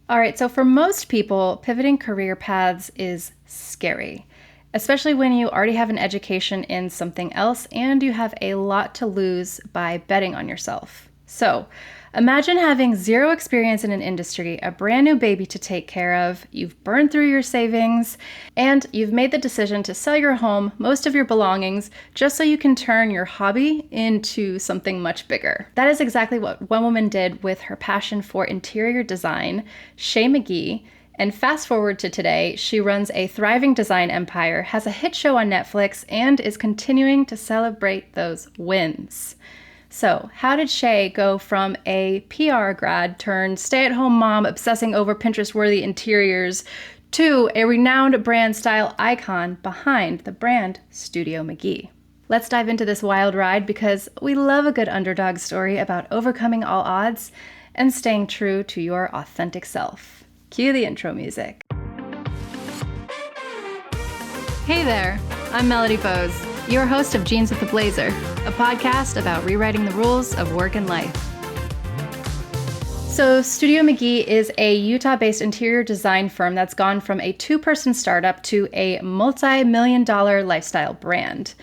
All right, so for most people, pivoting career paths is scary, especially when you already have an education in something else and you have a lot to lose by betting on yourself. So imagine having zero experience in an industry, a brand new baby to take care of, you've burned through your savings, and you've made the decision to sell your home, most of your belongings, just so you can turn your hobby into something much bigger. That is exactly what one woman did with her passion for interior design, Shea McGee. And fast forward to today, she runs a thriving design empire, has a hit show on Netflix, and is continuing to celebrate those wins. So, how did Shea go from a PR grad turned stay-at-home mom obsessing over Pinterest-worthy interiors to a renowned brand style icon behind the brand Studio McGee? Let's dive into this wild ride because we love a good underdog story about overcoming all odds and staying true to your authentic self. Cue the intro music. Hey there, I'm Melody Bose, your host of Jeans with the Blazer, a podcast about rewriting the rules of work and life. So Studio McGee is a Utah-based interior design firm that's gone from a two-person startup to a multi-million-dollar lifestyle brand.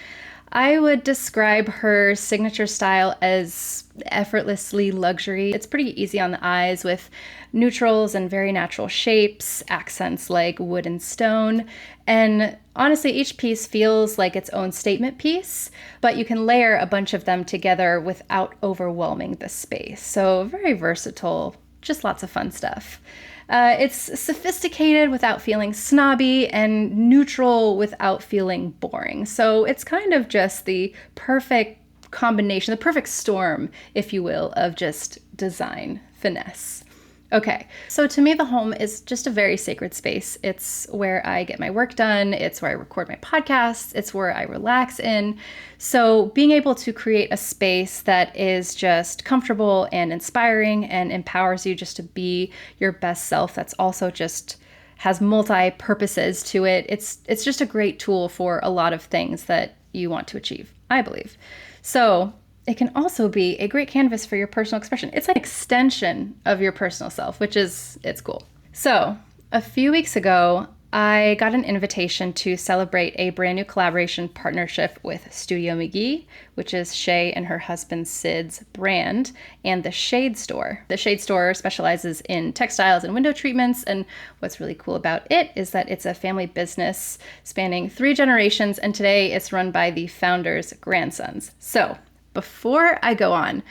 I would describe her signature style as effortlessly luxury. It's pretty easy on the eyes with neutrals and very natural shapes, accents like wood and stone, and honestly, each piece feels like its own statement piece, but you can layer a bunch of them together without overwhelming the space. So very versatile, just lots of fun stuff. It's sophisticated without feeling snobby and neutral without feeling boring. So it's kind of just the perfect combination, the perfect storm, if you will, of just design finesse. Okay, so to me, the home is just a very sacred space. It's where I get my work done. It's where I record my podcasts. It's where I relax in. So being able to create a space that is just comfortable and inspiring and empowers you just to be your best self, that's also just has multi-purposes to it. It's just a great tool for a lot of things that you want to achieve, I believe. So it can also be a great canvas for your personal expression. It's an extension of your personal self, it's cool. So a few weeks ago, I got an invitation to celebrate a brand new collaboration partnership with Studio McGee, which is Shea and her husband Sid's brand, and the Shade Store. The Shade Store specializes in textiles and window treatments, and what's really cool about it is that it's a family business spanning 3 generations, and today it's run by the founder's grandsons. So before I go on,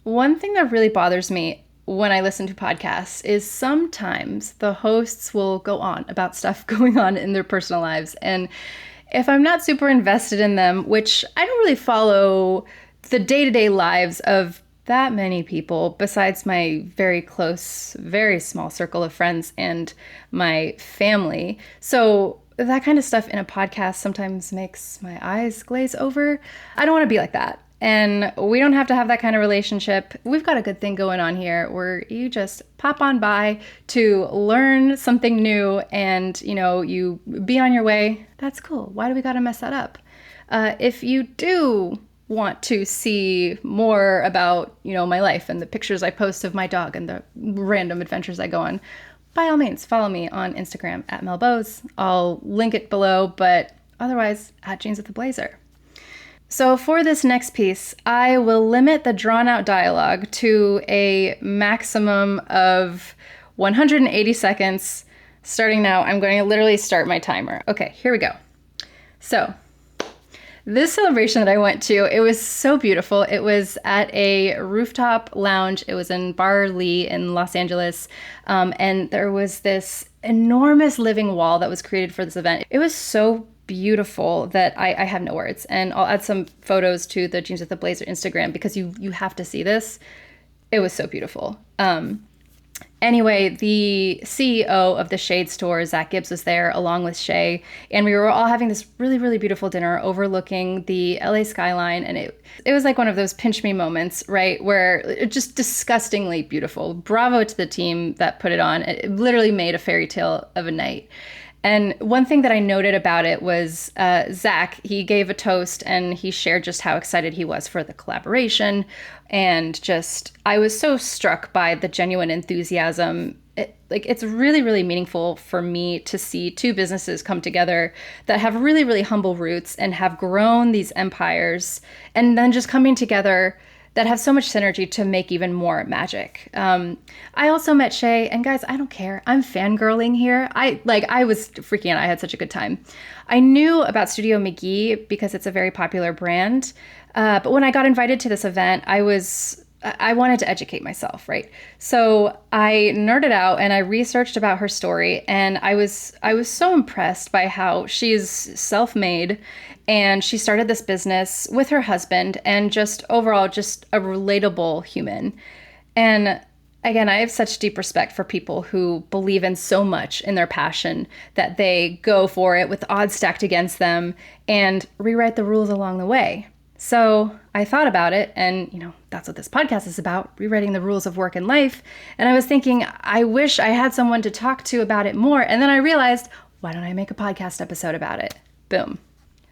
one thing that really bothers me when I listen to podcasts is sometimes the hosts will go on about stuff going on in their personal lives. And if I'm not super invested in them, which I don't really follow the day-to-day lives of that many people besides my very close, very small circle of friends and my family. So that kind of stuff in a podcast sometimes makes my eyes glaze over. I don't want to be like that. And we don't have to have that kind of relationship. We've got a good thing going on here where you just pop on by to learn something new and, you be on your way. That's cool. Why do we got to mess that up? If you do want to see more about, my life and the pictures I post of my dog and the random adventures I go on, by all means, follow me on Instagram at @melbose. I'll link it below, but otherwise, @Jeans with the Blazer. So for this next piece, I will limit the drawn-out dialogue to a maximum of 180 seconds. Starting now, I'm going to literally start my timer. Okay, here we go. So this celebration that I went to, it was so beautiful. It was at a rooftop lounge. It was in Bar Lee in Los Angeles. And there was this enormous living wall that was created for this event. It was so beautiful that I have no words. And I'll add some photos to the Jeans with the Blazer Instagram because you have to see this. It was so beautiful. Anyway, the CEO of the Shade Store, Zach Gibbs, was there along with Shea, and we were all having this really, really beautiful dinner overlooking the LA skyline, and it was like one of those pinch me moments, right, where it just disgustingly beautiful. Bravo to the team that put it on. It literally made a fairy tale of a night. And one thing that I noted about it was Zach, he gave a toast and he shared just how excited he was for the collaboration. And just, I was so struck by the genuine enthusiasm it's really, really meaningful for me to see two businesses come together that have really, really humble roots and have grown these empires, and then just coming together that have so much synergy to make even more magic. I also met Shea, and guys, I don't care. I'm fangirling here. I was freaking out. I had such a good time. I knew about Studio McGee because it's a very popular brand. But when I got invited to this event, I wanted to educate myself, right? So I nerded out and I researched about her story, and I was so impressed by how she's self-made, and she started this business with her husband, and just overall just a relatable human. And again, I have such deep respect for people who believe in so much in their passion that they go for it with odds stacked against them and rewrite the rules along the way. So I thought about it, and that's what this podcast is about, rewriting the rules of work and life. And I was thinking, I wish I had someone to talk to about it more. And then I realized, why don't I make a podcast episode about it? Boom.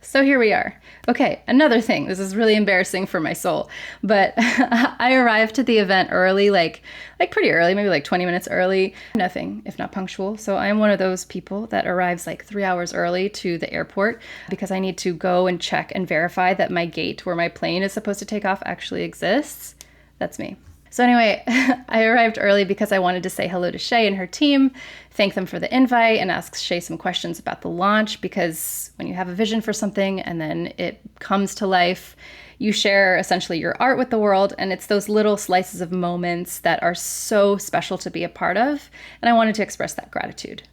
So here we are. Okay, another thing. This is really embarrassing for my soul, but I arrived to the event early, like pretty early, maybe like 20 minutes early. Nothing if not punctual. So I'm one of those people that arrives like 3 hours early to the airport because I need to go and check and verify that my gate where my plane is supposed to take off actually exists. That's me. So anyway, I arrived early because I wanted to say hello to Shea and her team, thank them for the invite, and ask Shea some questions about the launch, because when you have a vision for something and then it comes to life, you share essentially your art with the world, and it's those little slices of moments that are so special to be a part of, and I wanted to express that gratitude.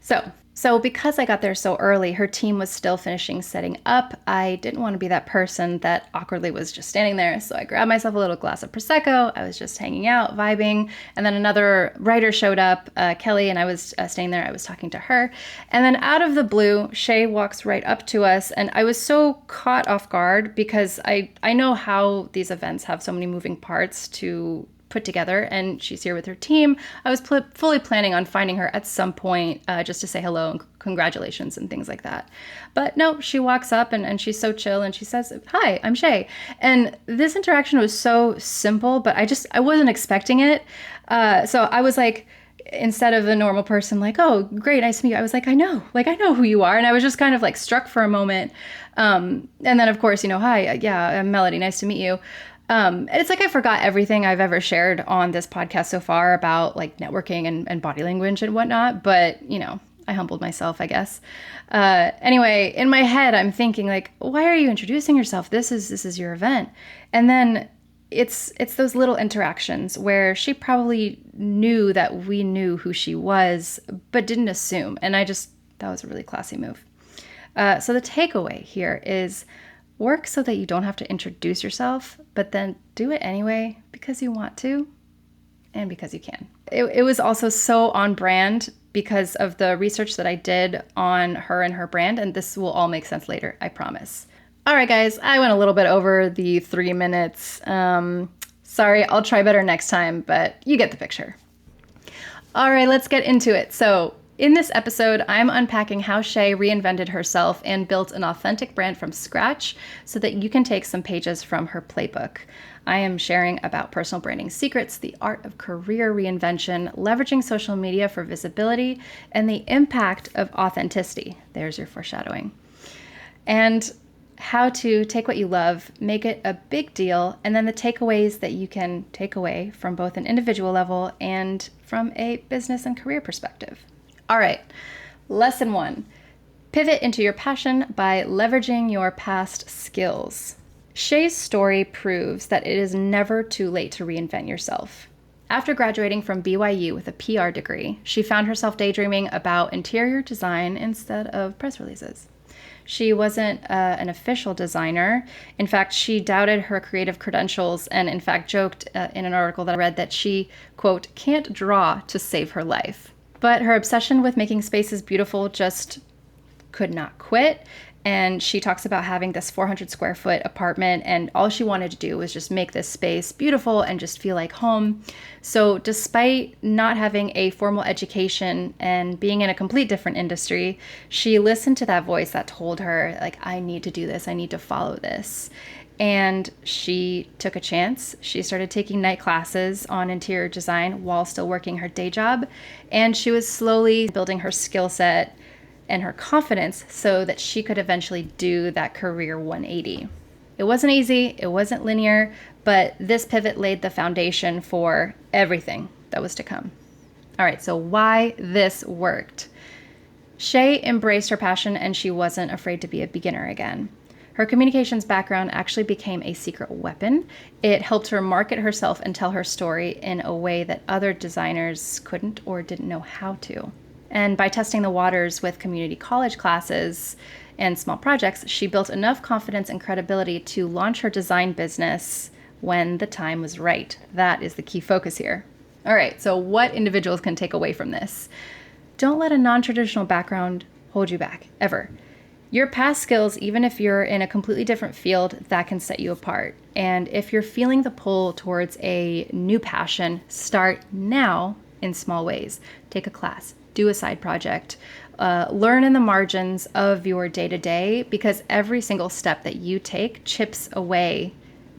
So because I got there so early, her team was still finishing setting up. I didn't want to be that person that awkwardly was just standing there. So I grabbed myself a little glass of Prosecco. I was just hanging out, vibing. And then another writer showed up, Kelly, and I was staying there. I was talking to her. And then out of the blue, Shea walks right up to us. And I was so caught off guard because I know how these events have so many moving parts to put together, and she's here with her team. I was fully planning on finding her at some point just to say hello and congratulations and things like that. But no, she walks up and she's so chill, and she says, "Hi, I'm Shea." And this interaction was so simple, but I wasn't expecting it. So I was like, instead of the normal person like, "Oh, great, nice to meet you," I was like, I know who you are. And I was just kind of like struck for a moment. And then of course, "Hi, yeah, I'm Melody, nice to meet you." It's like I forgot everything I've ever shared on this podcast so far about like networking and body language and whatnot. But, I humbled myself, I guess. Anyway, in my head, I'm thinking like, why are you introducing yourself? This is your event. And then it's those little interactions where she probably knew that we knew who she was, but didn't assume. And that was a really classy move. So the takeaway here is, work so that you don't have to introduce yourself, but then do it anyway because you want to and because you can. It was also so on brand because of the research that I did on her and her brand, and this will all make sense later, I promise. All right, guys, I went a little bit over the 3 minutes. Sorry, I'll try better next time, but you get the picture. All right, let's get into it. So in this episode, I'm unpacking how Shea reinvented herself and built an authentic brand from scratch so that you can take some pages from her playbook. I am sharing about personal branding secrets, the art of career reinvention, leveraging social media for visibility, and the impact of authenticity. There's your foreshadowing. And how to take what you love, make it a big deal, and then the takeaways that you can take away from both an individual level and from a business and career perspective. All right, lesson 1, pivot into your passion by leveraging your past skills. Shea's story proves that it is never too late to reinvent yourself. After graduating from BYU with a PR degree, she found herself daydreaming about interior design instead of press releases. She wasn't an official designer. In fact, she doubted her creative credentials and in fact joked in an article that I read that she, quote, can't draw to save her life. But her obsession with making spaces beautiful just could not quit. And she talks about having this 400 square foot apartment, and all she wanted to do was just make this space beautiful and just feel like home. So despite not having a formal education and being in a complete different industry, she listened to that voice that told her, like, I need to do this, I need to follow this. And she took a chance. She started taking night classes on interior design while still working her day job. And she was slowly building her skill set and her confidence so that she could eventually do that career 180. It wasn't easy, it wasn't linear, but this pivot laid the foundation for everything that was to come. All right, so why this worked? Shea embraced her passion and she wasn't afraid to be a beginner again. Her communications background actually became a secret weapon. It helped her market herself and tell her story in a way that other designers couldn't or didn't know how to. And by testing the waters with community college classes and small projects, she built enough confidence and credibility to launch her design business when the time was right. That is the key focus here. All right, so what individuals can take away from this? Don't let a non-traditional background hold you back, ever. Your past skills, even if you're in a completely different field, that can set you apart. And if you're feeling the pull towards a new passion, start now in small ways. Take a class, do a side project, learn in the margins of your day-to-day, because every single step that you take chips away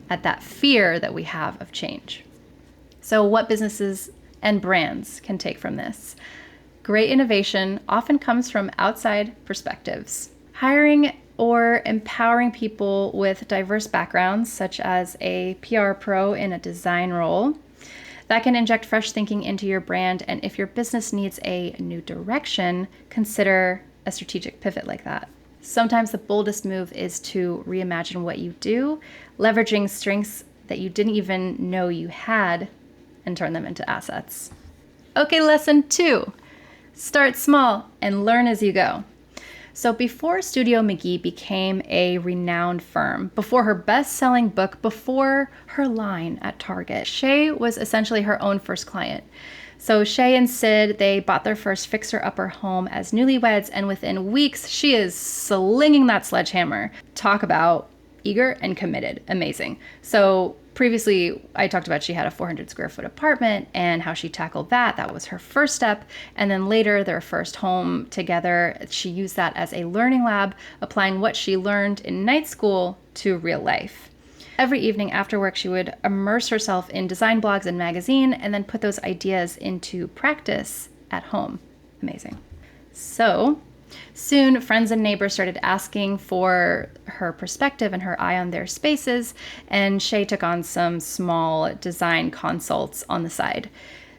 at that fear that we have of change. So what businesses and brands can take from this? Great innovation often comes from outside perspectives. Hiring or empowering people with diverse backgrounds, such as a PR pro in a design role, that can inject fresh thinking into your brand. And if your business needs a new direction, consider a strategic pivot like that. Sometimes the boldest move is to reimagine what you do, leveraging strengths that you didn't even know you had and turn them into assets. Okay, lesson 2. Start small and learn as you go. So before Studio McGee became a renowned firm, before her best-selling book, before her line at Target, Shea was essentially her own first client. So Shea and Sid, they bought their first fixer-upper home as newlyweds, and within weeks, she is slinging that sledgehammer. Talk about eager and committed. Amazing. So previously, I talked about she had a 400 square foot apartment and how she tackled that. That was her first step. And then later, their first home together, she used that as a learning lab, applying what she learned in night school to real life. Every evening after work, she would immerse herself in design blogs and magazine and then put those ideas into practice at home. Amazing. So soon, friends and neighbors started asking for her perspective and her eye on their spaces, and Shea took on some small design consults on the side.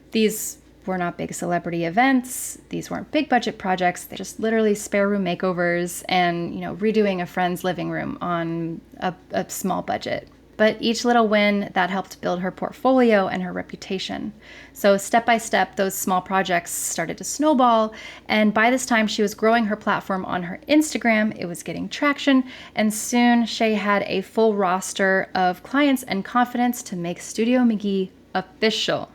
These were not big celebrity events. These weren't big budget projects. They just literally spare room makeovers and, redoing a friend's living room on a small budget. But each little win, that helped build her portfolio and her reputation. So step by step, those small projects started to snowball. And by this time, she was growing her platform on her Instagram. It was getting traction. And soon, Shea had a full roster of clients and confidence to make Studio McGee official.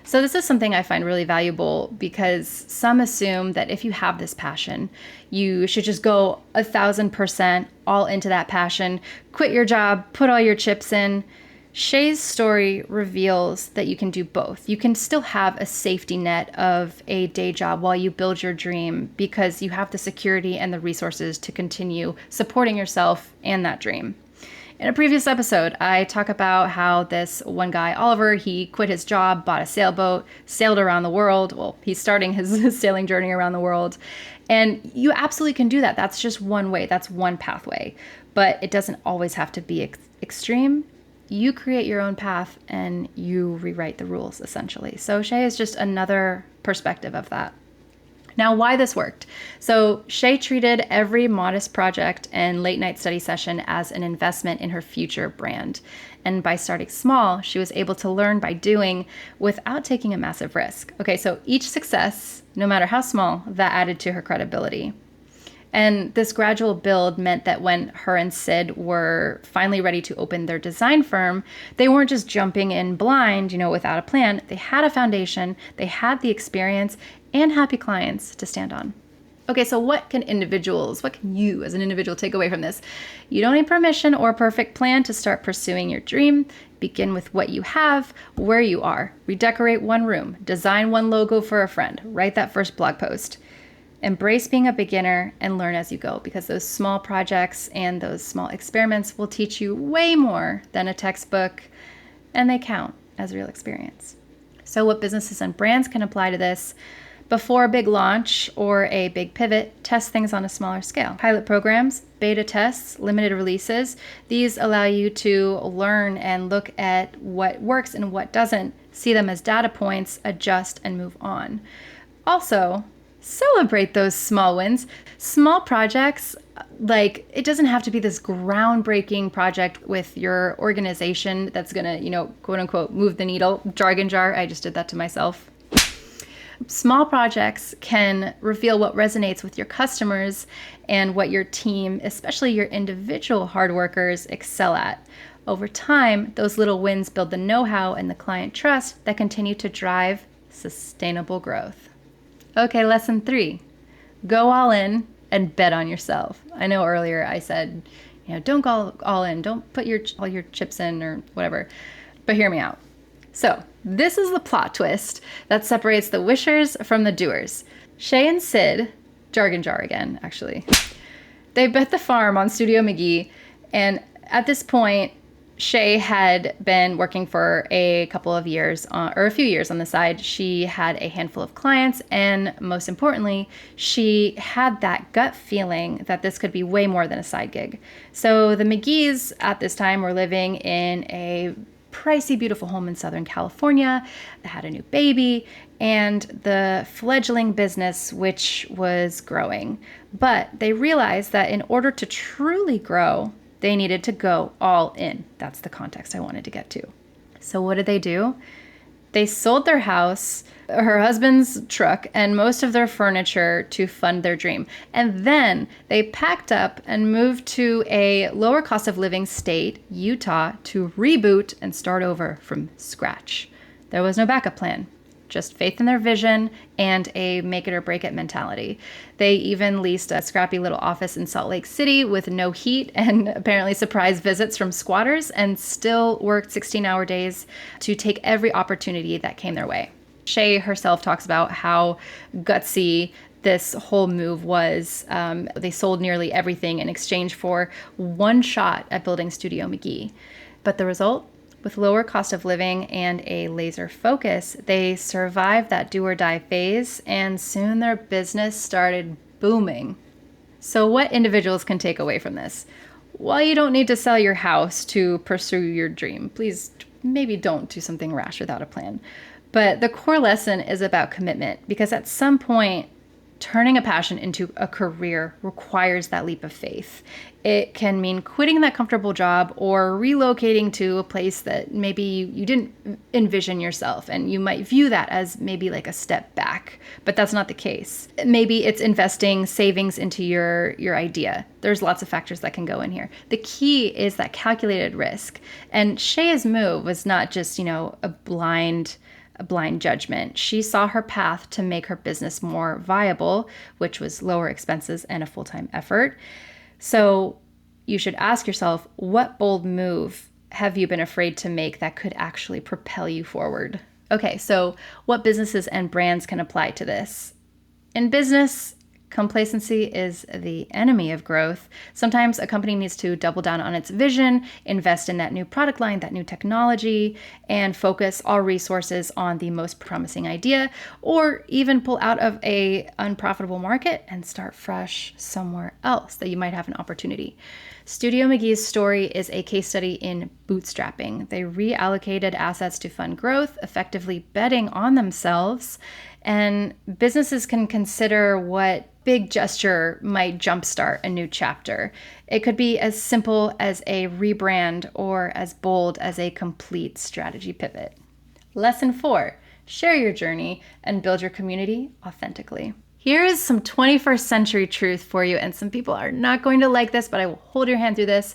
So this is something I find really valuable because some assume that if you have this passion, you should just go 1,000% all into that passion, quit your job, put all your chips in. Shea's story reveals that you can do both. You can still have a safety net of a day job while you build your dream because you have the security and the resources to continue supporting yourself and that dream. In a previous episode, I talk about how this one guy, Oliver, he quit his job, bought a sailboat, sailed around the world. Well, he's starting his sailing journey around the world. And you absolutely can do that. That's just one way. That's one pathway. But it doesn't always have to be extreme. You create your own path and you rewrite the rules, essentially. So Shea is just another perspective of that. Now, why this worked. So Shea treated every modest project and late night study session as an investment in her future brand. And by starting small, she was able to learn by doing without taking a massive risk. Okay, so each success, no matter how small, that added to her credibility. And this gradual build meant that when her and Sid were finally ready to open their design firm, they weren't just jumping in blind, without a plan. They had a foundation, they had the experience, and happy clients to stand on. Okay, so what can you as an individual take away from this? You don't need permission or a perfect plan to start pursuing your dream. Begin with what you have, where you are. Redecorate one room, design one logo for a friend, write that first blog post. Embrace being a beginner and learn as you go, because those small projects and those small experiments will teach you way more than a textbook, and they count as real experience. So what businesses and brands can apply to this? Before a big launch or a big pivot, test things on a smaller scale. Pilot programs, beta tests, limited releases, these allow you to learn and look at what works and what doesn't, see them as data points, adjust, and move on. Also, celebrate those small wins. Small projects, like, it doesn't have to be this groundbreaking project with your organization that's gonna, quote unquote, move the needle. Jargon jar, I just did that to myself. Small projects can reveal what resonates with your customers and what your team, especially your individual hard workers, excel at. Over time, those little wins build the know-how and the client trust that continue to drive sustainable growth. Okay, lesson 3, go all in and bet on yourself. I know earlier I said, don't go all in, don't put all your chips in or whatever, but hear me out. So this is the plot twist that separates the wishers from the doers. Shea and Sid, jargon jar again, actually, they bet the farm on Studio McGee, and at this point, Shea had been working for a couple of years, or a few years on the side. She had a handful of clients, and most importantly, she had that gut feeling that this could be way more than a side gig. So the McGees at this time were living in a pricey, beautiful home in Southern California. They had a new baby and the fledgling business, which was growing. But they realized that in order to truly grow, they needed to go all in. That's the context I wanted to get to. So what did they do? They sold their house, her husband's truck, and most of their furniture to fund their dream. And then they packed up and moved to a lower cost of living state, Utah, to reboot and start over from scratch. There was no backup plan, just faith in their vision and a make it or break it mentality. They even leased a scrappy little office in Salt Lake City with no heat and apparently surprise visits from squatters, and still worked 16-hour days to take every opportunity that came their way. Shea herself talks about how gutsy this whole move was. They sold nearly everything in exchange for one shot at building Studio McGee. But the result? With lower cost of living and a laser focus, they survived that do or die phase, and soon their business started booming. So what individuals can take away from this? Well, you don't need to sell your house to pursue your dream. Please, maybe don't do something rash without a plan. But the core lesson is about commitment, because at some point, turning a passion into a career requires that leap of faith. It can mean quitting that comfortable job or relocating to a place that maybe you didn't envision yourself, and you might view that as maybe like a step back, but that's not the case. Maybe it's investing savings into your idea. There's lots of factors that can go in here. The key is that calculated risk. And Shea's move was not just, a blind judgment. She saw her path to make her business more viable, which was lower expenses and a full-time effort. So you should ask yourself, what bold move have you been afraid to make that could actually propel you forward? Okay, so what businesses and brands can apply to this? In business, complacency is the enemy of growth. Sometimes a company needs to double down on its vision, invest in that new product line, that new technology, and focus all resources on the most promising idea, or even pull out of an unprofitable market and start fresh somewhere else that you might have an opportunity. Studio McGee's story is a case study in bootstrapping. They reallocated assets to fund growth, effectively betting on themselves, and businesses can consider what big gesture might jumpstart a new chapter. It could be as simple as a rebrand or as bold as a complete strategy pivot. Lesson 4, share your journey and build your community authentically. Here is some 21st century truth for you, and some people are not going to like this, but I will hold your hand through this.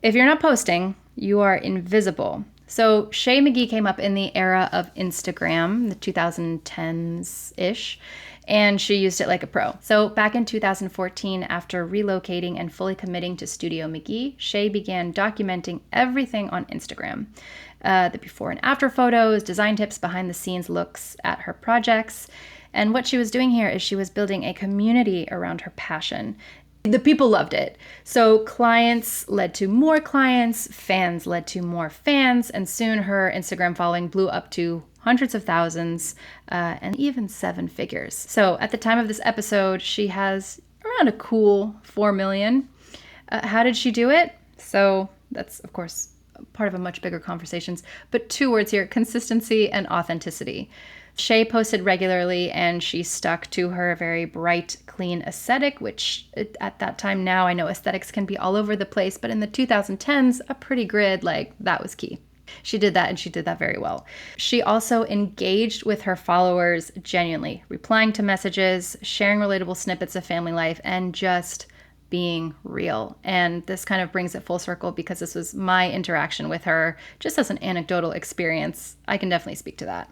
If you're not posting, you are invisible. So Shea McGee came up in the era of Instagram, the 2010s-ish, and she used it like a pro. So back in 2014, after relocating and fully committing to Studio McGee, Shea began documenting everything on Instagram. The before and after photos, design tips, behind the scenes looks at her projects. And what she was doing here is she was building a community around her passion. The people loved it. So clients led to more clients, fans led to more fans, and soon her Instagram following blew up to hundreds of thousands, and even 7 figures. So at the time of this episode, she has around a cool 4 million. How did she do it? So that's, of course, part of a much bigger conversations, but 2 words here: consistency and authenticity. Shea posted regularly, and she stuck to her very bright, clean aesthetic, which at that time, now I know aesthetics can be all over the place, but in the 2010s, a pretty grid, like, that was key. She did that, and she did that very well. She also engaged with her followers genuinely, replying to messages, sharing relatable snippets of family life, and just being real. And this kind of brings it full circle because this was my interaction with her, just as an anecdotal experience. I can definitely speak to that.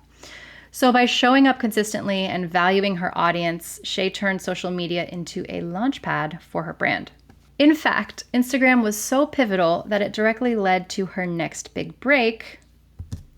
So by showing up consistently and valuing her audience, Shea turned social media into a launchpad for her brand. In fact, Instagram was so pivotal that it directly led to her next big break.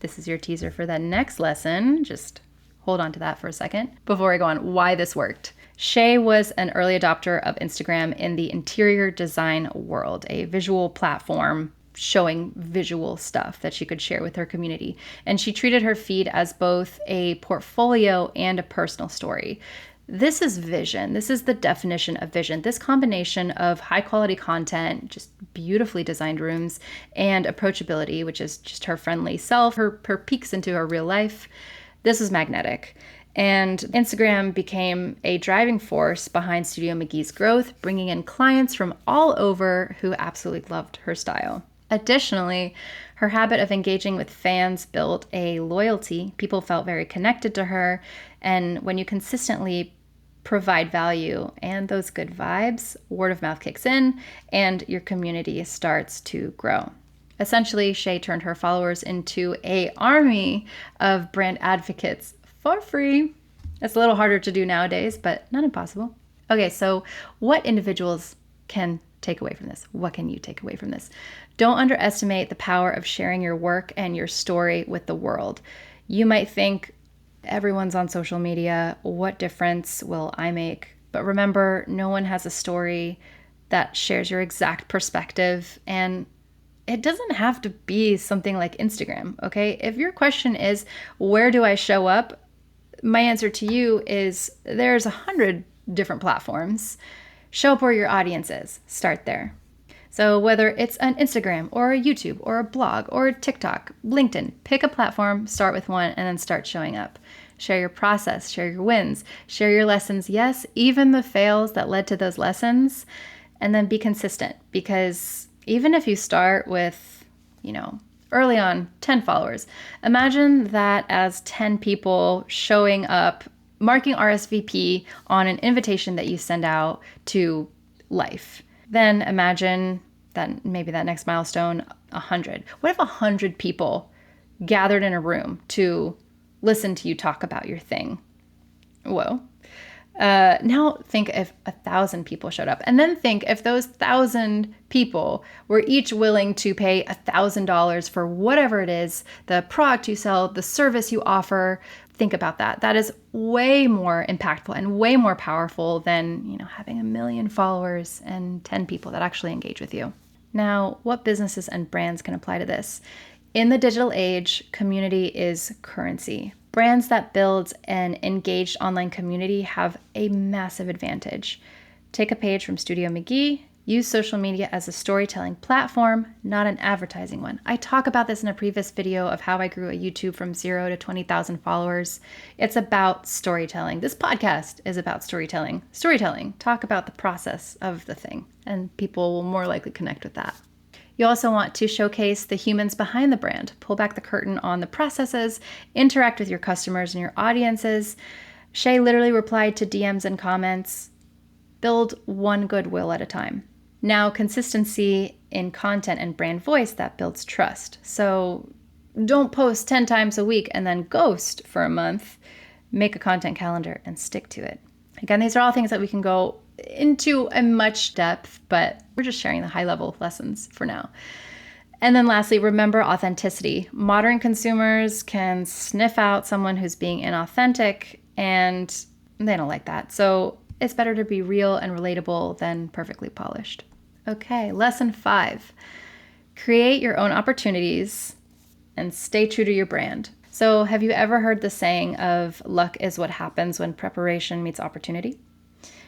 This is your teaser for the next lesson. Just hold on to that for a second before I go on why this worked. Shea was an early adopter of Instagram in the interior design world, a visual platform showing visual stuff that she could share with her community. And she treated her feed as both a portfolio and a personal story. This is vision. This is the definition of vision. This combination of high quality content, just beautifully designed rooms, and approachability, which is just her friendly self, her peeks into her real life. This is magnetic. And Instagram became a driving force behind Studio McGee's growth, bringing in clients from all over who absolutely loved her style. Additionally, her habit of engaging with fans built a loyalty. People felt very connected to her. And when you consistently provide value and those good vibes, word of mouth kicks in and your community starts to grow. Essentially, Shea turned her followers into an army of brand advocates for free. It's a little harder to do nowadays, but not impossible. Okay, so what individuals can take away from this? What can you take away from this? Don't underestimate the power of sharing your work and your story with the world. You might think, everyone's on social media, what difference will I make? But remember, no one has a story that shares your exact perspective, and it doesn't have to be something like Instagram, okay? If your question is, where do I show up? My answer to you is there's 100 different platforms. Show up where your audience is. Start there. So whether it's an Instagram or a YouTube or a blog or a TikTok, LinkedIn, pick a platform, start with one, and then start showing up. Share your process, share your wins, share your lessons. Yes, even the fails that led to those lessons, and then be consistent, because even if you start with, early on, 10 followers, imagine that as 10 people showing up, marking RSVP on an invitation that you send out to life. Then imagine that maybe that next milestone, 100. What if 100 people gathered in a room to listen to you talk about your thing? Whoa. Now think if 1,000 people showed up, and then think if those 1,000 people were each willing to pay $1,000 for whatever it is, the product you sell, the service you offer. Think about that. That is way more impactful and way more powerful than, having 1 million followers and 10 people that actually engage with you. Now, what businesses and brands can apply to this? In the digital age, community is currency. Brands that build an engaged online community have a massive advantage. Take a page from Studio McGee. Use social media as a storytelling platform, not an advertising one. I talk about this in a previous video of how I grew a YouTube from 0 to 20,000 followers. It's about storytelling. This podcast is about storytelling. Storytelling, talk about the process of the thing, and people will more likely connect with that. You also want to showcase the humans behind the brand, pull back the curtain on the processes, interact with your customers and your audiences. Shea literally replied to DMs and comments. Build one goodwill at a time. Now, consistency in content and brand voice, that builds trust. So don't post 10 times a week and then ghost for a month. Make a content calendar and stick to it. Again, these are all things that we can go into in much depth, but we're just sharing the high level lessons for now. And then lastly, remember authenticity. Modern consumers can sniff out someone who's being inauthentic, and They don't like that. So it's better to be real and relatable than perfectly polished. Okay, lesson 5. Create your own opportunities and stay true to your brand. So have you ever heard the saying of luck is what happens when preparation meets opportunity?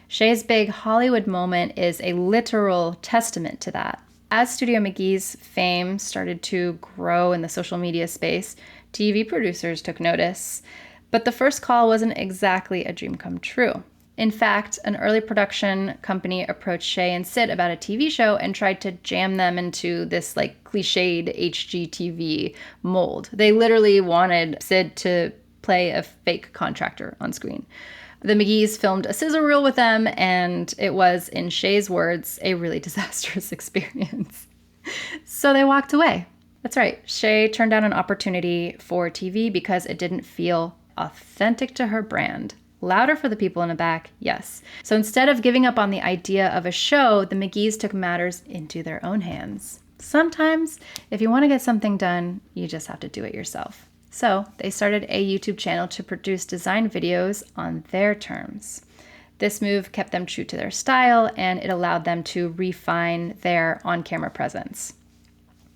Shea's big Hollywood moment is a literal testament to that. As Studio McGee's fame started to grow in the social media space, TV producers took notice. But the first call wasn't exactly a dream come true. In fact, an early production company approached Shea and Sid about a TV show and tried to jam them into this like cliched HGTV mold. They literally wanted Sid to play a fake contractor on screen. The McGees filmed a sizzle reel with them, and it was, in Shea's words, a really disastrous experience. So they walked away. That's right. Shea turned down an opportunity for TV because it didn't feel authentic to her brand. Louder for the people in the back, yes. So instead of giving up on the idea of a show, the McGees took matters into their own hands. Sometimes, if you want to get something done, you just have to do it yourself. So they started a YouTube channel to produce design videos on their terms. This move kept them true to their style, and it allowed them to refine their on-camera presence.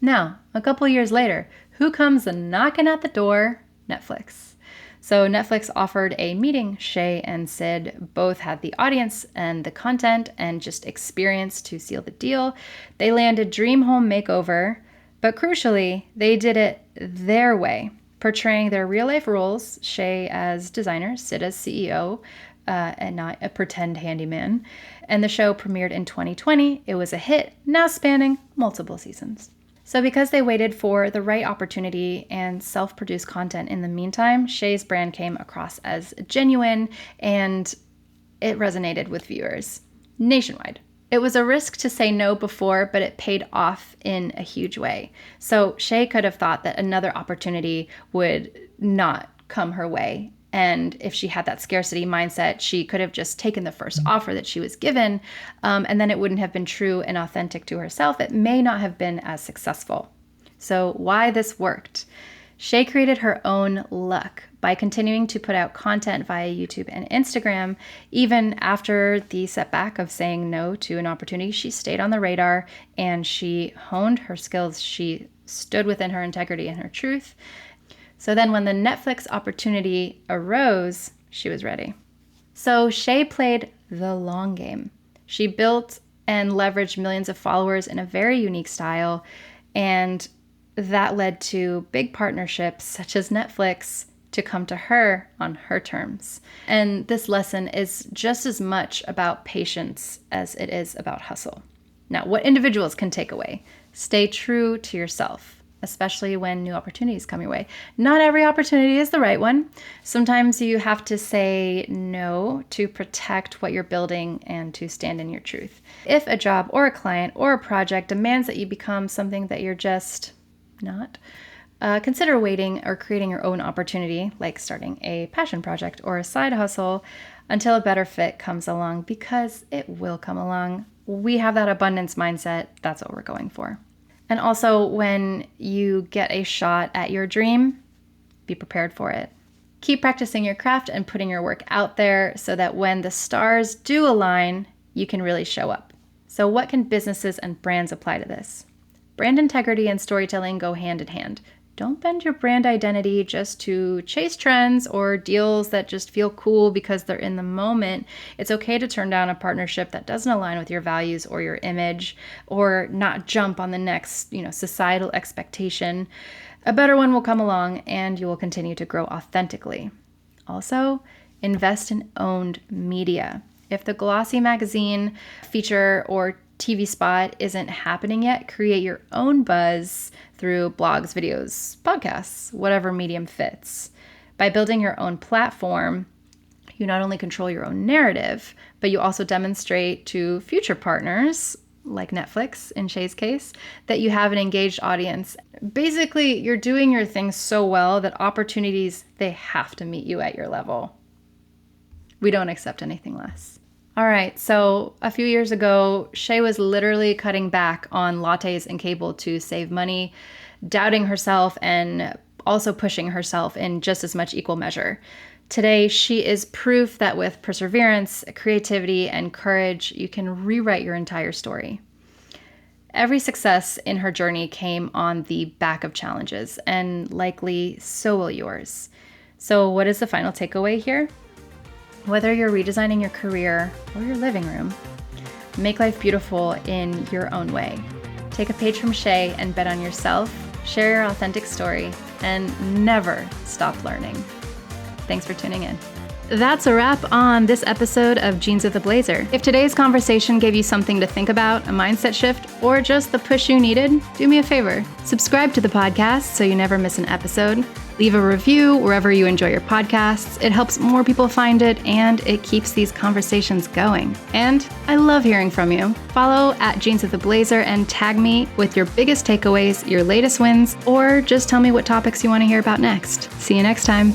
Now, a couple years later, who comes knocking at the door? Netflix. So Netflix offered a meeting. Shea and Sid both had the audience and the content and just experience to seal the deal. They landed Dream Home Makeover, but crucially, they did it their way, portraying their real-life roles, Shea as designer, Sid as CEO, and not a pretend handyman. And the show premiered in 2020. It was a hit, now spanning multiple seasons. So because they waited for the right opportunity and self-produced content in the meantime, Shea's brand came across as genuine, and it resonated with viewers nationwide. It was a risk to say no before, but it paid off in a huge way. So Shea could have thought that another opportunity would not come her way. And if she had that scarcity mindset, she could have just taken the first offer that she was given, and then it wouldn't have been true and authentic to herself. It may not have been as successful. So why this worked? Shea created her own luck by continuing to put out content via YouTube and Instagram. Even after the setback of saying no to an opportunity, she stayed on the radar and she honed her skills. She stood within her integrity and her truth. So then when the Netflix opportunity arose, she was ready. So Shea played the long game. She built and leveraged millions of followers in a very unique style, and that led to big partnerships such as Netflix to come to her on her terms. And this lesson is just as much about patience as it is about hustle. Now, what individuals can take away? Stay true to yourself, especially when new opportunities come your way. Not every opportunity is the right one. Sometimes you have to say no to protect what you're building and to stand in your truth. If a job or a client or a project demands that you become something that you're just not, consider waiting or creating your own opportunity, like starting a passion project or a side hustle, until a better fit comes along, because it will come along. We have that abundance mindset. That's what we're going for. And also, when you get a shot at your dream, be prepared for it. Keep practicing your craft and putting your work out there so that when the stars do align, you can really show up. So what can businesses and brands apply to this? Brand integrity and storytelling go hand in hand. Don't bend your brand identity just to chase trends or deals that just feel cool because they're in the moment. It's okay to turn down a partnership that doesn't align with your values or your image, or not jump on the next, societal expectation. A better one will come along and you will continue to grow authentically. Also, invest in owned media. If the glossy magazine feature or TV spot isn't happening yet, create your own buzz through blogs, videos, podcasts, whatever medium fits. By building your own platform, you not only control your own narrative, but you also demonstrate to future partners, like Netflix in Shea's case, that you have an engaged audience. Basically, you're doing your thing so well that opportunities, they have to meet you at your level. We don't accept anything less. All right, so a few years ago, Shea was literally cutting back on lattes and cable to save money, doubting herself and also pushing herself in just as much equal measure. Today, she is proof that with perseverance, creativity, and courage, you can rewrite your entire story. Every success in her journey came on the back of challenges, and likely so will yours. So what is the final takeaway here? Whether you're redesigning your career or your living room, make life beautiful in your own way. Take a page from Shea and bet on yourself, share your authentic story, and never stop learning. Thanks for tuning in. That's a wrap on this episode of Jeans with a Blazer. If today's conversation gave you something to think about, a mindset shift, or just the push you needed, do me a favor. Subscribe to the podcast so you never miss an episode. Leave a review wherever you enjoy your podcasts. It helps more people find it, and it keeps these conversations going. And I love hearing from you. Follow @Jeans with a Blazer and tag me with your biggest takeaways, your latest wins, or just tell me what topics you want to hear about next. See you next time.